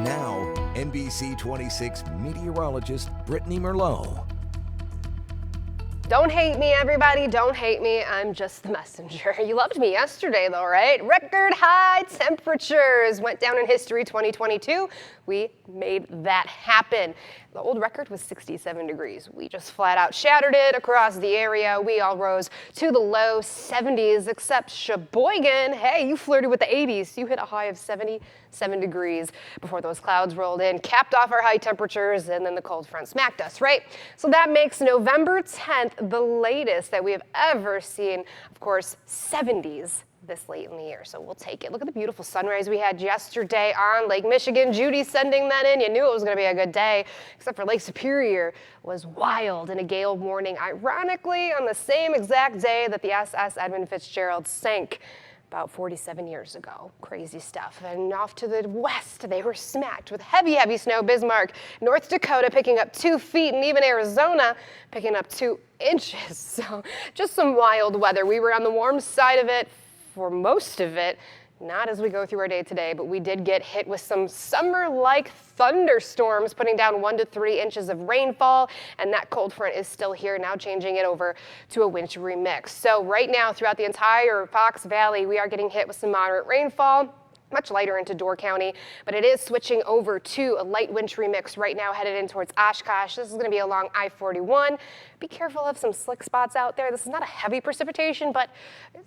now, NBC 26 meteorologist Brittney Merlot. Don't hate me, everybody. Don't hate me. I'm just the messenger. You loved me yesterday, though, right? Record high temperatures went down in history 2022. We made that happen. The old record was 67 degrees. We just flat out shattered it across the area. We all rose to the low 70s, except Sheboygan. Hey, you flirted with the 80s. You hit a high of 77 degrees before those clouds rolled in, capped off our high temperatures, and then the cold front smacked us, right? So that makes November 10th the latest that we have ever seen. Of course, 70s this late in the year, so we'll take it. Look at the beautiful sunrise we had yesterday on Lake Michigan. Judy sending that in. You knew it was going to be a good day, except for Lake Superior was wild in a gale warning, ironically on the same exact day that the SS Edmund Fitzgerald sank about 47 years ago. Crazy stuff. And off to the west, they were smacked with heavy, heavy snow. Bismarck, North Dakota picking up 2 feet, and even Arizona picking up 2 inches. So just some wild weather. We were on the warm side of it for most of it. Not as we go through our day today, but we did get hit with some summer-like thunderstorms, putting down 1 to 3 inches of rainfall, and that cold front is still here, now changing it over to a wintry mix. So right now, throughout the entire Fox Valley, we are getting hit with some moderate rainfall, much lighter into Door County, but it is switching over to a light wintry mix right now headed in towards Oshkosh. This is going to be along I-41. Be careful of some slick spots out there. This is not a heavy precipitation, but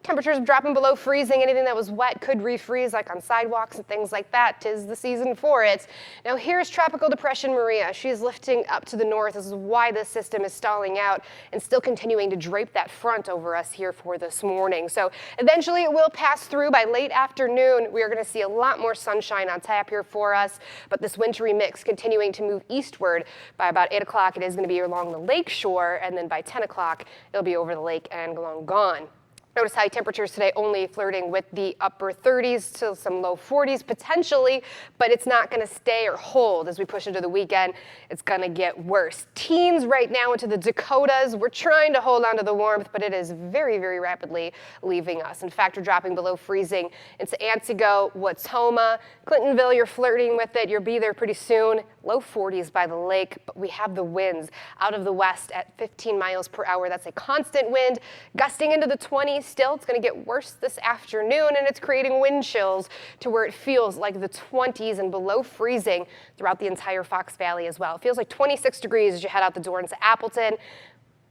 temperatures dropping below freezing. Anything that was wet could refreeze, like on sidewalks and things like that. 'Tis the season for it. Now here's Tropical Depression Maria. She's lifting up to the north. This is why this system is stalling out and still continuing to drape that front over us here for this morning. So eventually it will pass through by late afternoon. We are going to see a lot more sunshine on tap here for us, but this wintry mix continuing to move eastward. By about 8 o'clock, it is going to be along the lake shore, and then by 10 o'clock, it'll be over the lake and long gone. Notice high temperatures today only flirting with the upper 30s to some low 40s potentially, but it's not going to stay or hold as we push into the weekend. It's going to get worse. Teens right now into the Dakotas. We're trying to hold on to the warmth, but it is very, very rapidly leaving us. In fact, we're dropping below freezing into Antigo, Watoma, Clintonville. You're flirting with it. You'll be there pretty soon. Low 40s by the lake, but we have the winds out of the west at 15 miles per hour. That's a constant wind, gusting into the 20s. Still, it's going to get worse this afternoon, and it's creating wind chills to where it feels like the 20s and below freezing throughout the entire Fox Valley as well. It feels like 26 degrees as you head out the door into Appleton.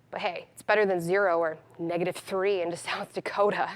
But hey, it's better than 0 or -3 into South Dakota.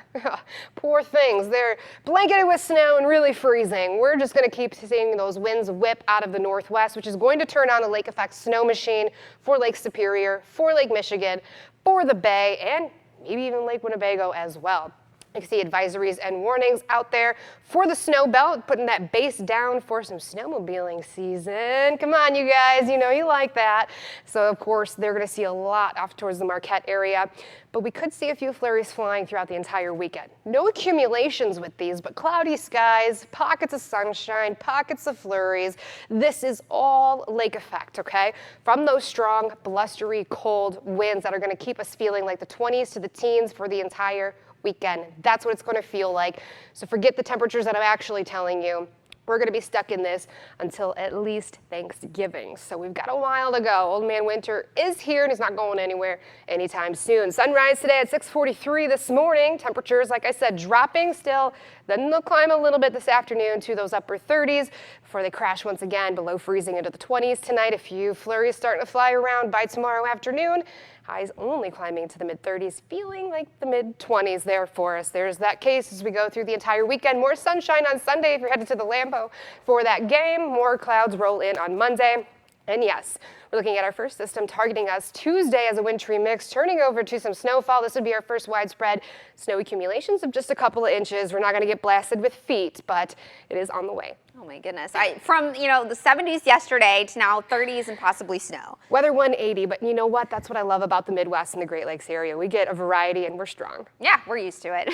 Poor things. They're blanketed with snow and really freezing. We're just going to keep seeing those winds whip out of the northwest, which is going to turn on a lake effect snow machine for Lake Superior, for Lake Michigan, for the Bay, and maybe even Lake Winnebago as well. You can see advisories and warnings out there for the snow belt, putting that base down for some snowmobiling season. Come on, you guys, you know you like that. So, of course, they're going to see a lot off towards the Marquette area, but we could see a few flurries flying throughout the entire weekend. No accumulations with these, but cloudy skies, pockets of sunshine, pockets of flurries. This is all lake effect, okay? From those strong, blustery, cold winds that are going to keep us feeling like the 20s to the teens for the entire weekend. That's what it's going to feel like. So forget the temperatures that I'm actually telling you. We're going to be stuck in this until at least Thanksgiving. So we've got a while to go. Old Man Winter is here and he's not going anywhere anytime soon. Sunrise today at 6:43 this morning. Temperatures, like I said, dropping still. Then they'll climb a little bit this afternoon to those upper 30s before they crash once again below freezing into the 20s tonight. A few flurries starting to fly around by tomorrow afternoon. Highs only climbing to the mid-30s, feeling like the mid-20s there for us. There's that case as we go through the entire weekend. More sunshine on Sunday if you're headed to the Lambeau for that game. More clouds roll in on Monday. And yes, we're looking at our first system targeting us Tuesday as a wintry mix, turning over to some snowfall. This would be our first widespread snow accumulations of just a couple of inches. We're not going to get blasted with feet, but it is on the way. Oh my goodness. From, the 70s yesterday to now 30s and possibly snow. Weather 180, but you know what? That's what I love about the Midwest and the Great Lakes area. We get a variety and we're strong. Yeah, we're used to it.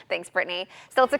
Thanks, Brittany. Still, it's a